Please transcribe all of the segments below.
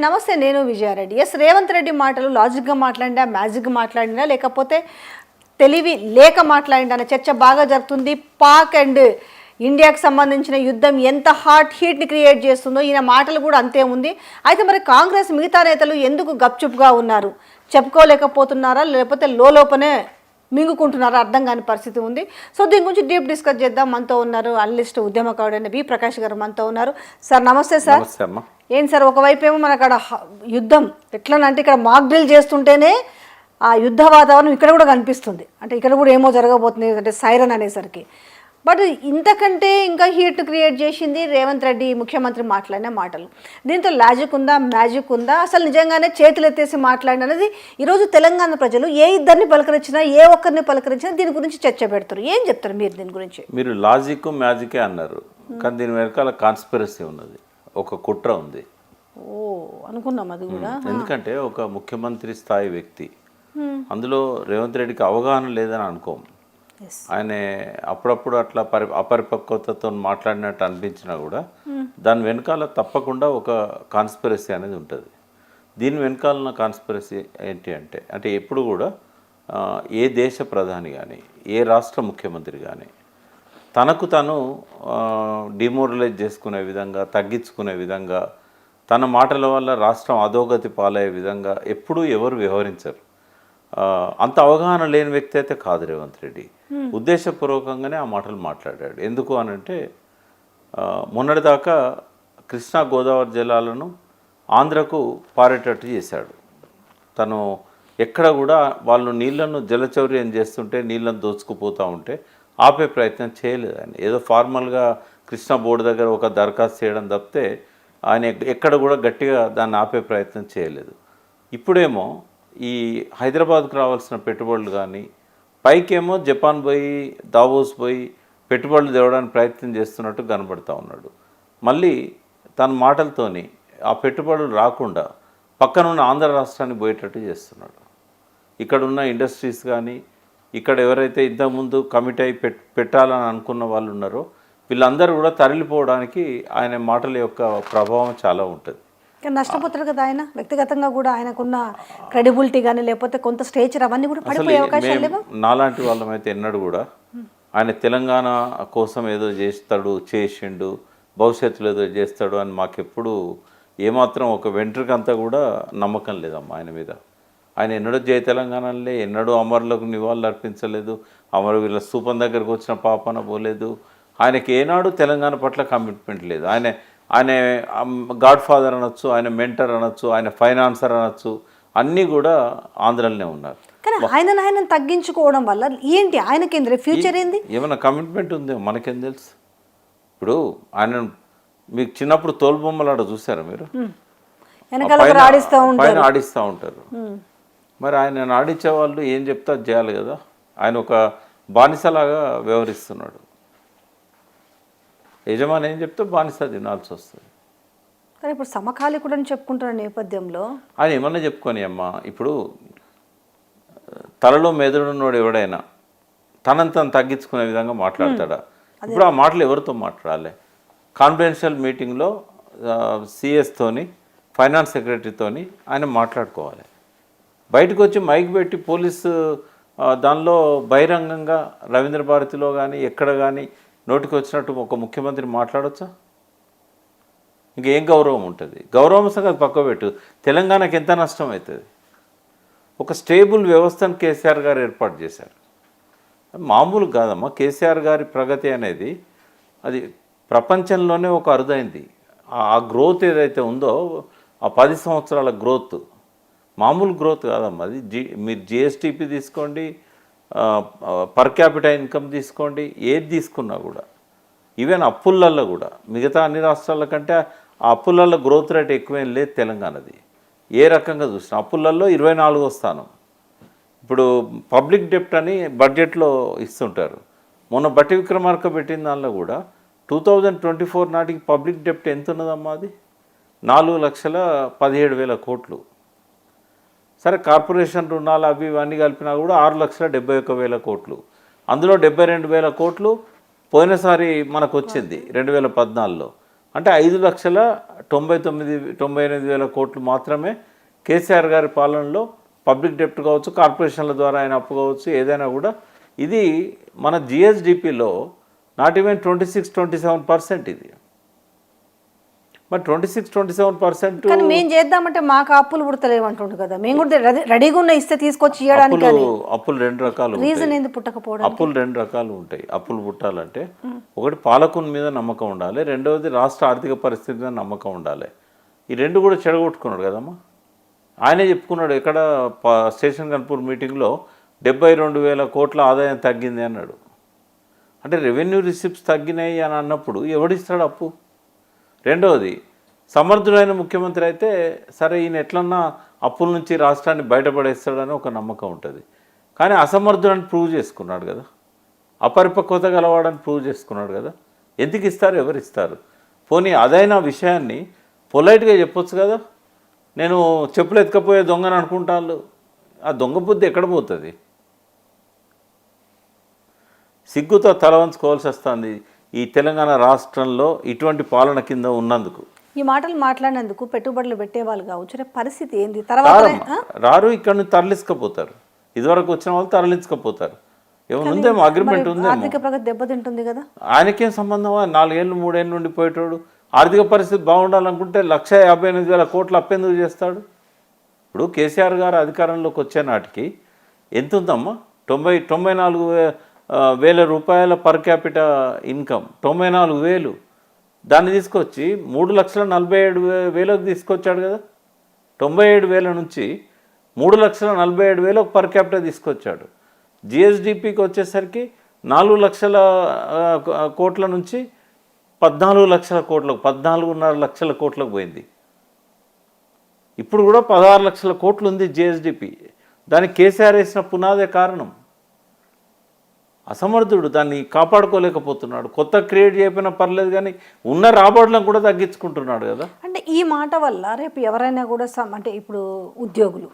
నమస్తే, నేను విజయారెడ్డి. రేవంత్ రెడ్డి మాటలు లాజిక్గా మాట్లాడినా, మ్యాజిక్గా మాట్లాడినా, లేకపోతే తెలివి లేక మాట్లాడినా అనే చర్చ బాగా జరుగుతుంది. పాక్ అండ్ ఇండియాకి సంబంధించిన యుద్ధం ఎంత హీట్ని క్రియేట్ చేస్తుందో ఈయన మాటలు కూడా అంతే ఉంది. అయితే మరి కాంగ్రెస్ మిగతా నేతలు ఎందుకు గప్చుప్గా ఉన్నారు? చెప్పుకోలేకపోతున్నారా, లేకపోతే లోపనే మింగుకుంటున్నారా? అర్థం కాని పరిస్థితి ఉంది. సో దీని గురించి డీప్ డిస్కస్ చేద్దాం. మనతో ఉన్నారు అనలిస్ట్, ఉద్యమకారుడైన వి ప్రకాష్ గారు మనతో ఉన్నారు. సార్ నమస్తే. సార్ ఏం సార్, ఒకవైపు ఏమో మన అక్కడ యుద్ధం ఎట్లనంటే ఇక్కడ మాక్ డ్రిల్ చేస్తుంటేనే ఆ యుద్ధ వాతావరణం ఇక్కడ కూడా కనిపిస్తుంది. అంటే ఇక్కడ కూడా ఏమో జరగబోతుంది అంటే సైరన్ అనేసరికి. బట్ ఇంతకంటే ఇంకా హీట్ క్రియేట్ చేసింది రేవంత్ రెడ్డి ముఖ్యమంత్రి మాట్లాడిన మాటలు. దీంతో లాజిక్ ఉందా, మ్యాజిక్ ఉందా, అసలు నిజంగానే చేతులు ఎత్తేసి మాట్లాడిన అనేది ఈరోజు తెలంగాణ ప్రజలు ఏ ఇద్దరిని పలకరించినా, ఏ ఒక్కరిని పలకరించినా దీని గురించి చర్చ పెడతారు. ఏం చెప్తారు మీరు దీని గురించి? మీరు లాజిక్ మ్యాజికే అన్నారు, కానీ దీని వెనకాల కాన్స్పిరసీ ఉన్నది, ఒక కుట్ర ఉంది. ఓ అనుకున్నాం అది కూడా. ఎందుకంటే ఒక ముఖ్యమంత్రి స్థాయి వ్యక్తి, అందులో రేవంత్ రెడ్డికి అవగాహన లేదని అనుకోము. ఆయన అప్పుడప్పుడు అట్లా అపరిపక్వతతో మాట్లాడినట్టు అనిపించినా కూడా దాని వెనకాల తప్పకుండా ఒక కాన్స్పిరసీ అనేది ఉంటుంది. దీని వెనకాల ఉన్న కాన్స్పిరసీ ఏంటి అంటే ఎప్పుడు కూడా ఏ దేశ ప్రధాని కానీ, ఏ రాష్ట్ర ముఖ్యమంత్రి కానీ తనకు తను డిమోరలైజ్ చేసుకునే విధంగా, తగ్గించుకునే విధంగా, తన మాటల వల్ల రాష్ట్రం అధోగతి పాలయ్యే విధంగా ఎప్పుడూ ఎవరు వ్యవహరించరు. అంత అవగాహన లేని వ్యక్తి అయితే కాదు రేవంత్ రెడ్డి. ఉద్దేశపూర్వకంగానే ఆ మాటలు మాట్లాడాడు. ఎందుకు అనంటే మొన్నటిదాకా కృష్ణా గోదావరి జలాలను ఆంధ్రకు పారేటట్టు చేశాడు. తను ఎక్కడ కూడా వాళ్ళు నీళ్లను జలచౌర్యం చేస్తుంటే, నీళ్ళను దోచుకుపోతూ ఉంటే ఆపే ప్రయత్నం చేయలేదు ఆయన. ఏదో ఫార్మల్గా కృష్ణా బోర్డు దగ్గర ఒక దరఖాస్తు చేయడం తప్పితే ఆయన ఎక్కడ కూడా గట్టిగా దాన్ని ఆపే ప్రయత్నం చేయలేదు. ఇప్పుడేమో ఈ హైదరాబాద్కు రావాల్సిన పెట్టుబడులు కానీ, పైకేమో జపాన్ పోయి, దావోస్ పోయి పెట్టుబడులు తేవడానికి ప్రయత్నం చేస్తున్నట్టు కనబడుతూ ఉన్నాడు. మళ్ళీ తన మాటలతోని ఆ పెట్టుబడులు రాకుండా పక్కనున్న ఆంధ్ర రాష్ట్రానికి పోయేటట్టు చేస్తున్నాడు. ఇక్కడున్న ఇండస్ట్రీస్ కానీ, ఇక్కడ ఎవరైతే ఇంతకుముందు కమిట్ అయి పెట్టాలని అనుకున్న వాళ్ళు ఉన్నారో వీళ్ళందరూ కూడా తరలిపోవడానికి ఆయన మాటల యొక్క ప్రభావం చాలా ఉంటుంది. నష్టపోతారు కదా ఆయన. వ్యక్తిగతంగా కూడా ఆయనకున్న క్రెడిబిలిటీ కానీ, లేకపోతే కొంత స్టేచర్ అవన్నీ కూడా పడిపోయే అవకాశాలు లేవా? నాలాంటి వాళ్ళమైతే ఎన్నడూ కూడా ఆయన తెలంగాణ కోసం ఏదో చేసిండు, భవిష్యత్తులో ఏదో చేస్తాడు అని మాకెప్పుడు ఏమాత్రం ఒక వెంట్రుకంతా కూడా నమ్మకం లేదమ్మా ఆయన మీద. ఆయన ఎన్నడూ జయ తెలంగాణలే, ఎన్నడూ అమరులకు నివాళులు అర్పించలేదు, అమరవీరుల స్తూపం దగ్గరకు వచ్చిన పాపన పోలేదు. ఆయనకి ఏనాడు తెలంగాణ పట్ల కమిట్మెంట్ లేదు. ఆయన గాడ్ ఫాదర్ అనొచ్చు, ఆయన మెంటర్ అనొచ్చు, ఆయన ఫైనాన్సర్ అనొచ్చు, అన్నీ కూడా ఆంధ్రలోనే ఉన్నారు. కానీ ఆయన తగ్గించుకోవడం వల్ల ఏంటి ఆయనకేంద్ర ఫ్యూచర్ ఏంది? ఏమైనా కమిట్మెంట్ ఉంది మనకేం తెలుసు? ఇప్పుడు ఆయన మీకు చిన్నప్పుడు తోలుబొమ్మలాట చూసారా మీరు? పైన ఆడిస్తూ ఉంటారు. మరి ఆయన ఆడించే వాళ్ళు ఏం చెప్తే అది చేయాలి కదా. ఆయన ఒక బానిసలాగా వ్యవహరిస్తున్నాడు. యజమాని ఏం చెప్తే బానిస తినాల్సి వస్తుంది. కానీ ఇప్పుడు సమకాలీకుడు అని చెప్పుకుంటున్న నేపథ్యంలో ఆయన ఏమన్నా చెప్పుకొని అమ్మా, ఇప్పుడు తలలో మెదడున్నోడు ఎవడైనా తనంతను తగ్గించుకునే విధంగా మాట్లాడతాడా? ఇప్పుడు ఆ మాటలు ఎవరితో మాట్లాడాలి? కాన్ఫిడెన్షియల్ మీటింగ్లో సిఎస్తోని, ఫైనాన్స్ సెక్రటరీతోని ఆయన మాట్లాడుకోవాలి. బయటకు వచ్చి మైక్ పెట్టి పోలీసు దానిలో బహిరంగంగా రవీంద్ర భారతిలో కానీ ఎక్కడ కానీ నోటికి వచ్చినట్టు ఒక ముఖ్యమంత్రి మాట్లాడొచ్చా? ఇంకేం గౌరవం ఉంటుంది? గౌరవం సంగతి పక్క పెట్టు. తెలంగాణకి ఎంత నష్టం అవుతుంది? ఒక స్టేబుల్ వ్యవస్థను కేసీఆర్ గారు ఏర్పాటు చేశారు. మామూలు కాదమ్మా. కేసీఆర్ గారి ప్రగతి అనేది అది ప్రపంచంలోనే ఒక అరుదైంది. ఆ గ్రోత్ ఏదైతే ఉందో, ఆ 10 సంవత్సరాల గ్రోత్ మామూలు గ్రోత్ కాదమ్మా. అది మీరు జిఎస్టిపి తీసుకోండి, పర్ క్యాపిటల్ ఇన్కమ్ తీసుకోండి, ఏది తీసుకున్నా కూడా, ఈవెన్ అప్పులల్లో కూడా మిగతా అన్ని రాష్ట్రాల కంటే ఆ అప్పులల్లో గ్రోత్ రేట్ ఎక్కువేం లేదు తెలంగాణది. ఏ రకంగా చూసినా అప్పులల్లో 24వ స్థానం. ఇప్పుడు పబ్లిక్ డెప్ట్ అని బడ్జెట్లో ఇస్తుంటారు. మొన్న బట్టి విక్రమార్క పెట్టిన దానిలో కూడా 2024 నాటికి పబ్లిక్ డెప్ట్ ఎంత ఉన్నదమ్మా? అది 4,17,000 కోట్లు. సరే, కార్పొరేషన్ రుణాలు అవి ఇవన్నీ కలిపినా కూడా 6,71,000 కోట్లు. అందులో 72,000 కోట్లు పోయినసారి మనకు వచ్చింది 2014లో. అంటే 5,99,000 కోట్లు మాత్రమే కేసీఆర్ గారి పాలనలో పబ్లిక్ డెప్ట్ కావచ్చు, కార్పొరేషన్ల ద్వారా ఆయన అప్పు కావచ్చు, ఏదైనా కూడా ఇది మన జిఎస్డిపిలో నాట్ ఈవెన్ 26-27% ఇది. మరి 26-27% కానీ మేము చేద్దామంటే మాకు అప్పులు పుడతలేమంటుండు కదా, మేము కూడా రెడీగా ఉన్న ఇస్తే తీసుకొచ్చి ఇవ్వడానికి. అప్పులు రెండు రకాలు రీజన్ ఎందుకు పుట్టకపోవడం? అప్పులు రెండు రకాలు ఉంటాయి. అప్పులు పుట్టాలంటే ఒకటి పాలకుని మీద నమ్మకం ఉండాలి, రెండవది రాష్ట్ర ఆర్థిక పరిస్థితి మీద నమ్మకం ఉండాలి. ఈ రెండు కూడా చెడగొట్టుకున్నాడు కదమ్మా. ఆయనే చెప్పుకున్నాడు ఎక్కడ స్టేషన్ కన్పూర్ మీటింగ్లో 72,000 కోట్ల ఆదాయం తగ్గింది అన్నాడు. అంటే రెవెన్యూ రిసిప్ట్స్ తగ్గినాయి అని అన్నప్పుడు ఎవడిస్తాడు అప్పు? రెండవది, సమర్థుడైన ముఖ్యమంత్రి అయితే సరే ఈయన ఎట్లన్నా అప్పుల నుంచి రాష్ట్రాన్ని బయటపడేస్తాడని ఒక నమ్మకం ఉంటుంది. కానీ అసమర్థుడని ప్రూవ్ చేసుకున్నాడు కదా, అపరిపక్వత గలవాడని ప్రూవ్ చేసుకున్నాడు కదా. ఎందుకు ఇస్తారు? ఎవరు ఇస్తారు? పోనీ అదైనా విషయాన్ని పొలైట్గా చెప్పొచ్చు కదా. నేను చెప్పులు ఎత్తుకపోయే దొంగని అనుకుంటాను. ఆ దొంగ బుద్ధి ఎక్కడ పోతుంది? సిగ్గుతో తల వంచుకోవాల్సి వస్తుంది ఈ తెలంగాణ రాష్ట్రంలో ఇటువంటి పాలన కింద ఉన్నందుకు. ఈ మాటలు మాట్లాడినందుకు పెట్టుబడులు పెట్టేవాళ్ళు కావచ్చు, రేపు పరిస్థితి ఏంది? తర్వాత రారు, ఇక్కడ నుంచి తరలించకపోతారు. ఇదివరకు వచ్చిన వాళ్ళు తరలించకపోతారు. ఏముందేమో అగ్రిమెంట్ ఉందేమో. ఆర్థిక ప్రగతి దెబ్బతింటుంది కదా. ఆయనకేం సంబంధం? 4 ఏళ్ళు 3 ఏళ్ళు నుండి పోయేటోడు ఆర్థిక పరిస్థితి బాగుండాలనుకుంటే 1,58,000 కోట్లు అప్పెందుకు చేస్తాడు? ఇప్పుడు కేసీఆర్ గారు అధికారంలోకి వచ్చే నాటికి ఎంత ఉందమ్మా? 94,000 రూపాయల పర్ క్యాపిటల్ ఇన్కమ్, 94,000. దాన్ని తీసుకొచ్చి 3,47,000 తీసుకొచ్చాడు కదా. 97,000 నుంచి 3,47,000 పర్ క్యాపిటల్ తీసుకొచ్చాడు. జిఎస్డిపికి వచ్చేసరికి 4 లక్షల కోట్ల నుంచి 14 లక్షల కోట్లకు, 14.5 లక్షల కోట్లకు పోయింది. ఇప్పుడు కూడా 16 లక్షల కోట్లు ఉంది జిఎస్డిపి. దానికి కేసీఆర్ వేసిన పునాదే కారణం. అసమర్థుడు, దాన్ని కాపాడుకోలేకపోతున్నాడు. కొత్త క్రియేట్ చేయకపోయినా పర్లేదు కానీ ఉన్న రాబడులను కూడా తగ్గించుకుంటున్నాడు కదా. అంటే ఈ మాట వల్ల రేపు ఎవరైనా కూడా అంటే ఇప్పుడు ఉద్యోగులు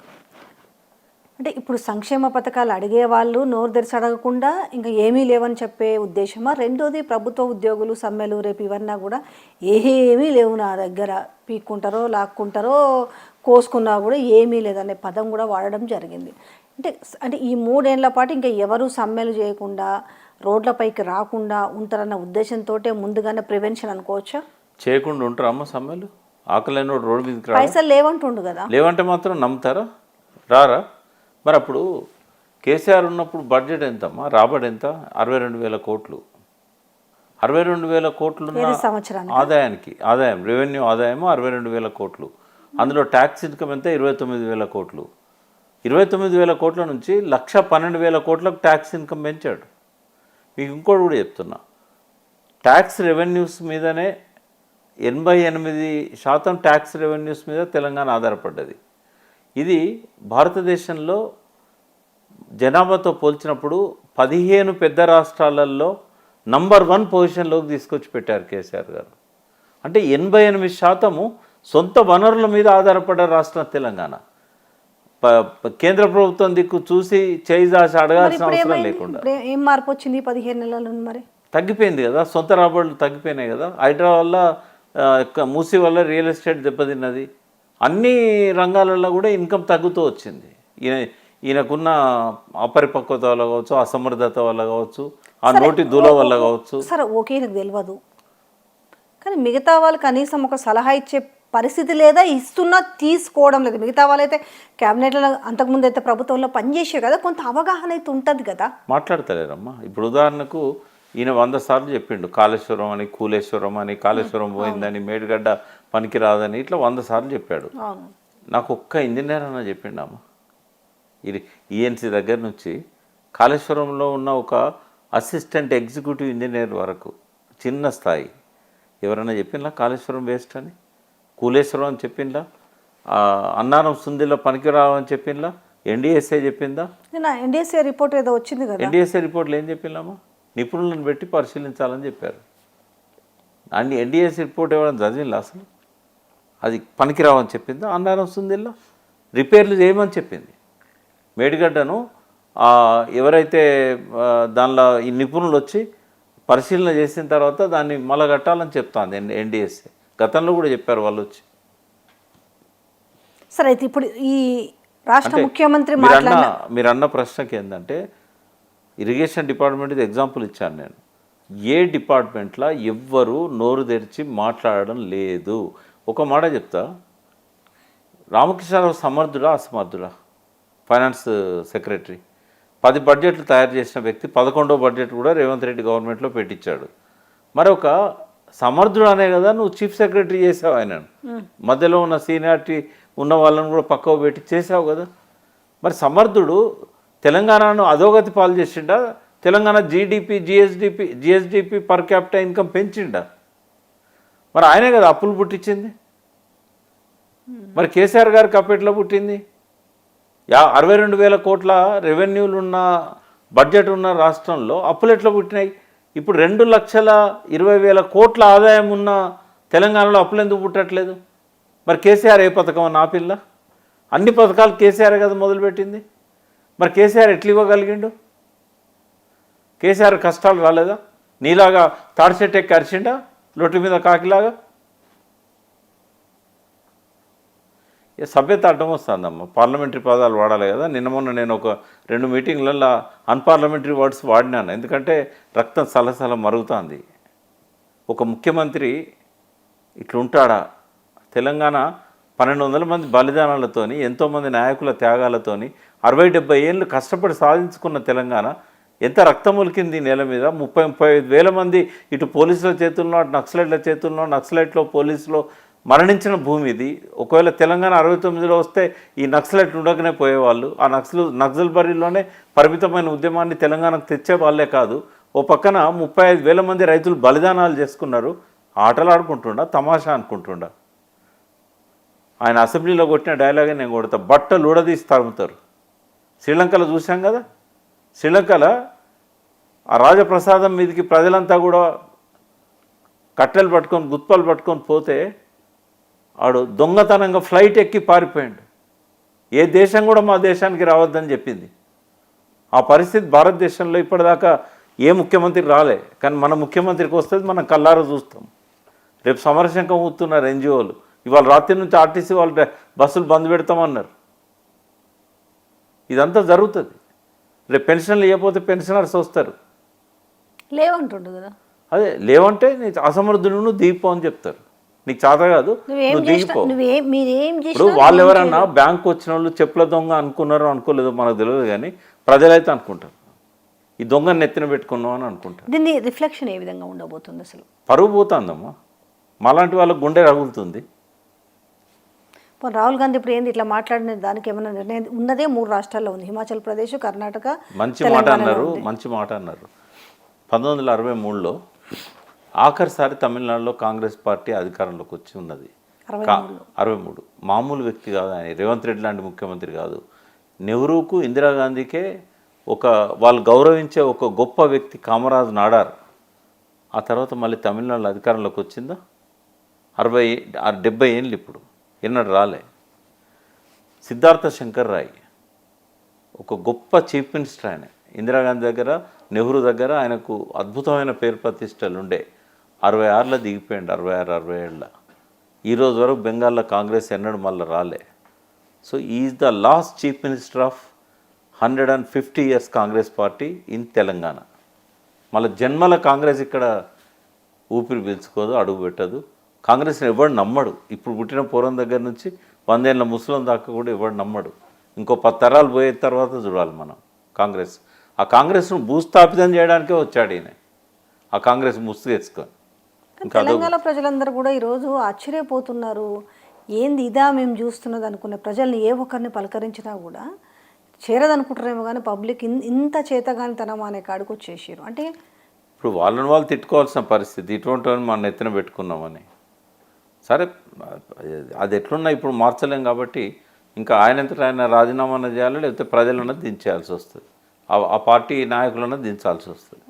అంటే ఇప్పుడు సంక్షేమ పథకాలు అడిగే వాళ్ళు నోరు తెరిచి అడగకుండా ఇంకా ఏమీ లేవని చెప్పే ఉద్దేశమా? రెండోది, ప్రభుత్వ ఉద్యోగులు సమ్మెలు రేపు ఇవన్నా కూడా ఏమీ లేవు నా దగ్గర, పీక్కుంటారో లాక్కుంటారో కోసుకున్నా కూడా ఏమీ లేదనే పదం కూడా వాడడం జరిగింది. అంటే ఈ 3 ఏళ్ల పాటు ఇంకా ఎవరు సమ్మెలు చేయకుండా రోడ్లపైకి రాకుండా ఉంటారన్న ఉద్దేశంతో ముందుగానే ప్రివెన్షన్ అనుకోవచ్చా? చేయకుండా ఉంటారా అమ్మ సమ్మెలు? ఆకలినో రోడ్డు మీదకి పైసలు లేవంటుండు కదా. లేవంటే మాత్రం నమ్ముతారా? రారా? మరి అప్పుడు కేసీఆర్ ఉన్నప్పుడు బడ్జెట్ ఎంతమ్మా? రాబడి ఎంత? 62,000 కోట్లు. 62,000 కోట్లు ఆదాయానికి, రెవెన్యూ ఆదాయము 62,000 కోట్లు. అందులో ట్యాక్స్ ఇన్కమ్ ఎంత? 29,000 కోట్లు. 29,000 కోట్ల నుంచి 1,12,000 కోట్లకు ట్యాక్స్ ఇన్కమ్ పెంచాడు. మీకు ఇంకోటి కూడా చెప్తున్నా, ట్యాక్స్ రెవెన్యూస్ మీదనే 88% ట్యాక్స్ రెవెన్యూస్ మీద తెలంగాణ ఆధారపడ్డది. ఇది భారతదేశంలో జనాభాతో పోల్చినప్పుడు 15 పెద్ద రాష్ట్రాలలో నంబర్ 1 పొజిషన్లోకి తీసుకొచ్చి పెట్టారు కేసీఆర్ గారు. అంటే 88% సొంత వనరుల మీద ఆధారపడ్డ రాష్ట్రం తెలంగాణ. కేంద్ర ప్రభుత్వం దిక్కు చూసి చేయిదాసి అడగాల్సిన అవసరం లేకుండా. ఏం మార్పు వచ్చింది 15 నెలలు? మరి తగ్గిపోయింది కదా, సొంత రాబడులు తగ్గిపోయినాయి కదా. హైడ్రా వల్ల, మూసీ వల్ల రియల్ ఎస్టేట్ దెబ్బతిన్నది. అన్ని రంగాలలో కూడా ఇన్కమ్ తగ్గుతూ వచ్చింది. ఈయనకున్న అపరిపక్వత వల్ల కావచ్చు, అసమర్థత వల్ల కావచ్చు, ఆ నోటి దూల వల్ల కావచ్చు. సరే ఓకే, నాకు తెలియదు కానీ మిగతా వాళ్ళు కనీసం ఒక సలహా ఇచ్చే పరిస్థితి లేదా? ఇస్తున్నా తీసుకోవడం లేదు. మిగతా వాళ్ళైతే క్యాబినెట్లో అంతకుముందు అయితే ప్రభుత్వంలో పనిచేసారు కదా, కొంత అవగాహన అయితే ఉంటుంది కదా. మాట్లాడతలేరమ్మా. ఇప్పుడు ఉదాహరణకు ఈయన 100 సార్లు చెప్పిండు కాళేశ్వరం అని, కూలేశ్వరం అని, కాళేశ్వరం పోయిందని, మేడిగడ్డ పనికి రాదని, ఇట్లా 100 సార్లు చెప్పాడు. నాకు ఒక్క ఇంజనీర్ అన్న చెప్పిండు అమ్మ. ఇది ఈఎన్సీ దగ్గర నుంచి కాళేశ్వరంలో ఉన్న ఒక అసిస్టెంట్ ఎగ్జిక్యూటివ్ ఇంజనీర్ వరకు చిన్న స్థాయి ఎవరైనా చెప్పిందా కాళేశ్వరం వేస్ట్ అని? కూలేశ్వరం అని చెప్పిందా? అన్నారం సుందిలో పనికి రావని చెప్పిందా? ఎన్డీఎస్ఏ చెప్పిందా? ఎన్డీఎస్ఏ రిపోర్ట్ ఏదో వచ్చింది కదా. ఎన్డీఎస్ఏ రిపోర్ట్లు ఏం చెప్పిందమ్మా? నిపుణులను పెట్టి పరిశీలించాలని చెప్పారు. అన్ని ఎన్డీఎస్ఏ రిపోర్ట్ ఇవ్వడం చదివిందా అసలు? అది పనికిరావని చెప్పిందా? అన్నారం సుందిల్లో రిపేర్లు చేయమని చెప్పింది. మేడిగడ్డను ఎవరైతే దానిలో ఈ నిపుణులు వచ్చి పరిశీలన చేసిన తర్వాత దాన్ని మళ్ళా కట్టాలని చెప్తాంది ఎన్డీఎస్ఏ. గతంలో కూడా చెప్పారు వాళ్ళు వచ్చి. సరే, అయితే ఇప్పుడు ఈ రాష్ట్ర ముఖ్యమంత్రి మీరు అన్న ప్రశ్నకి ఏంటంటే, ఇరిగేషన్ డిపార్ట్మెంట్ ఇది ఎగ్జాంపుల్ ఇచ్చాను నేను. ఏ డిపార్ట్మెంట్లో ఎవ్వరూ నోరు తెరిచి మాట్లాడడం లేదు. ఒక మాట చెప్తా, రామకృష్ణారావు సమర్థుడా అసమర్థుడా? ఫైనాన్స్ సెక్రటరీ 10 బడ్జెట్లు తయారు చేసిన వ్యక్తి 11వ బడ్జెట్ కూడా రేవంత్ రెడ్డి గవర్నమెంట్లో పెట్టించాడు. మరొక సమర్థుడు అనే కదా నువ్వు చీఫ్ సెక్రటరీ చేసావు ఆయనను. మధ్యలో ఉన్న సీనియారిటీ ఉన్న వాళ్ళని కూడా పక్కకు పెట్టి చేసావు కదా. మరి సమర్థుడు తెలంగాణను అధోగతి పాలు చేసిండా? Telangana GSDP per capital income పెంచిండా? మరి ఆయనే కదా అప్పులు పుట్టించింది. మరి కేసీఆర్ గారికి అప్పు ఎట్లా పుట్టింది? 62,000 కోట్ల రెవెన్యూలు ఉన్న బడ్జెట్ ఉన్న రాష్ట్రంలో అప్పులు ఎట్లా పుట్టినాయి? ఇప్పుడు 2,20,000 కోట్ల ఆదాయం ఉన్న తెలంగాణలో అప్పులు ఎందుకు పుట్టట్లేదు? మరి కేసీఆర్ ఏ పథకం అన్న ఆపిల్ల? అన్ని పథకాలు కేసీఆర్ కదా మొదలుపెట్టింది. మరి కేసీఆర్ ఎట్లా ఇవ్వగలిగిండు? కేసీఆర్ కష్టాలు రాలేదా? నీలాగా తాడిచెట్టు ఎక్కి అరిచిండా లొట్టి మీద కాకిలాగా? సభ్యత అడ్డం వస్తుందమ్మా. పార్లమెంటరీ పదాలు వాడాలి కదా. నిన్న మొన్న నేను ఒక 2 మీటింగ్లలో అన్పార్లమెంటరీ వర్డ్స్ వాడినాను. ఎందుకంటే రక్తం సలసల మరుగుతుంది. ఒక ముఖ్యమంత్రి ఇట్లుంటాడా? తెలంగాణ 1,200 మంది బలిదానాలతోని, ఎంతోమంది నాయకుల త్యాగాలతోని 60-70 ఏళ్ళు కష్టపడి సాధించుకున్న తెలంగాణ ఎంత రక్తం ఉలికింది నేల మీద. 30-35 మంది ఇటు పోలీసుల చేతుల్లో, అటు నక్సలైట్ల చేతుల్లో, నక్సలైట్లో పోలీసులో మరణించిన భూమి ఇది. ఒకవేళ తెలంగాణ 69లో వస్తే ఈ నక్సలైట్ ఉండకనే పోయేవాళ్ళు. ఆ నక్సల్ బరిలోనే పరిమితమైన ఉద్యమాన్ని తెలంగాణకు తెచ్చే వాళ్ళే కాదు. ఓ పక్కన 35,000 మంది రైతులు బలిదానాలు చేసుకున్నారు. ఆటలు ఆడుకుంటుండా, తమాషా అనుకుంటుండా? ఆయన అసెంబ్లీలో కొట్టిన డైలాగే నేను కొడతా, బట్టలు ఊడదీసి తరుముతారు. శ్రీలంకలో చూసాం కదా. శ్రీలంకలో ఆ రాజప్రసాదం మీదకి ప్రజలంతా కూడా కట్టెలు పట్టుకొని గుత్పలు పట్టుకొని పోతే ఆడు దొంగతనంగా ఫ్లైట్ ఎక్కి పారిపోయాడు. ఏ దేశం కూడా మా దేశానికి రావద్దని చెప్పింది. ఆ పరిస్థితి భారతదేశంలో ఇప్పటిదాకా ఏ ముఖ్యమంత్రి రాలే. కానీ మన ముఖ్యమంత్రికి వస్తుంది, మనం కల్లారా చూస్తాం. రేపు సమరశంకం ఊతున్నారు ఎన్జిఓలు. ఇవాళ రాత్రి నుంచి ఆర్టీసీ వాళ్ళు బస్సులు బంద్ పెడతామన్నారు. ఇదంతా జరుగుతుంది. రేపు పెన్షన్లు ఇవ్వకపోతే పెన్షనర్స్ వస్తారు. లేవంటుండు కదా. అదే లేవంటే నీ అసమర్థుడు దీపో అని చెప్తారు. నీకు చేత కాదు, నువ్వు దిగిపో. ఇప్పుడు వాళ్ళు ఎవరన్నా బ్యాంకు వచ్చిన వాళ్ళు చెప్పుల దొంగ అనుకున్నారో అనుకోలేదో మనకు తెలియదు, కానీ ప్రజలైతే అనుకుంటారు ఈ దొంగను నెత్తిన పెట్టుకున్నాం అని అనుకుంటారు. దీన్ని రిఫ్లెక్షన్ ఏ విధంగా ఉండబోతుంది? అసలు పరువు పోతుందమ్మా. మాలాంటి వాళ్ళకు గుండె రగులుతుంది. రాహుల్ గాంధీ ఇప్పుడు ఏంది ఇట్లా మాట్లాడిన దానికి ఏమైనా నిర్ణయం ఉన్నదే? 3 రాష్ట్రాల్లో ఉంది, హిమాచల్ ప్రదేశ్, కర్ణాటక. మంచి మాట అన్నారు. 1963లో ఆఖరిసారి తమిళనాడులో కాంగ్రెస్ పార్టీ అధికారంలోకి వచ్చి ఉన్నది. 63. మామూలు వ్యక్తి కాదు ఆయన. రేవంత్ రెడ్డి లాంటి ముఖ్యమంత్రి కాదు. నెహ్రూకు, ఇందిరాగాంధీకే వాళ్ళు గౌరవించే ఒక గొప్ప వ్యక్తి కామరాజ్ నాడార్. ఆ తర్వాత మళ్ళీ తమిళనాడులో అధికారంలోకి వచ్చిందా? 70 ఏళ్ళు ఇప్పుడు ఎన్నడు రాలే. సిద్ధార్థ శంకర్ రాయ్ ఒక గొప్ప చీఫ్ మినిస్టర్. ఆయన ఇందిరాగాంధీ దగ్గర, నెహ్రూ దగ్గర ఆయనకు అద్భుతమైన పేరు ప్రతిష్టలు ఉండే. 66లో దిగిపోయాడు. 66-67. ఈరోజు వరకు బెంగాల్లో కాంగ్రెస్ ఎన్నడూ మళ్ళీ రాలే. So is the last chief minister of 150 years Congress party in Telangana. మళ్ళీ జన్మల కాంగ్రెస్ ఇక్కడ ఊపిరి పీల్చుకోదు, అడుగు పెట్టదు. కాంగ్రెస్ని ఎవడు నమ్మడు. ఇప్పుడు పుట్టిన పూర్వం దగ్గర నుంచి 100 ఏళ్ళ ముసలం దాకా కూడా ఎవడు నమ్మడు. ఇంకో 10 తరాలు పోయే తర్వాత చూడాలి మనం కాంగ్రెస్. ఆ కాంగ్రెస్ను భూస్థాపితం చేయడానికే వచ్చాడు ఈయన. ఆ కాంగ్రెస్ ముసుగేసుకొని. తెలంగాణ ప్రజలందరూ కూడా ఈరోజు ఆశ్చర్యపోతున్నారు. ఏంది ఇదా మేము చూస్తున్నది అనుకునే ప్రజల్ని ఏ ఒక్కరిని పలకరించినా కూడా చేరదనుకుంటారేమో, కానీ పబ్లిక్ ఇంత చేతగానితనం అనే కాడికి వచ్చేసారు. అంటే ఇప్పుడు వాళ్ళని వాళ్ళు తిట్టుకోవాల్సిన పరిస్థితి. ఇటువంటి మనం ఎత్తున పెట్టుకున్నామని. సరే, అది ఎట్లున్నా ఇప్పుడు మార్చలేం కాబట్టి ఇంకా ఆయనంతటా ఆయన రాజీనామా చేయాలి, లేకపోతే ప్రజలన్నా దించేయాల్సి వస్తుంది. ఆ పార్టీ నాయకులన్నా దించాల్సి వస్తుంది.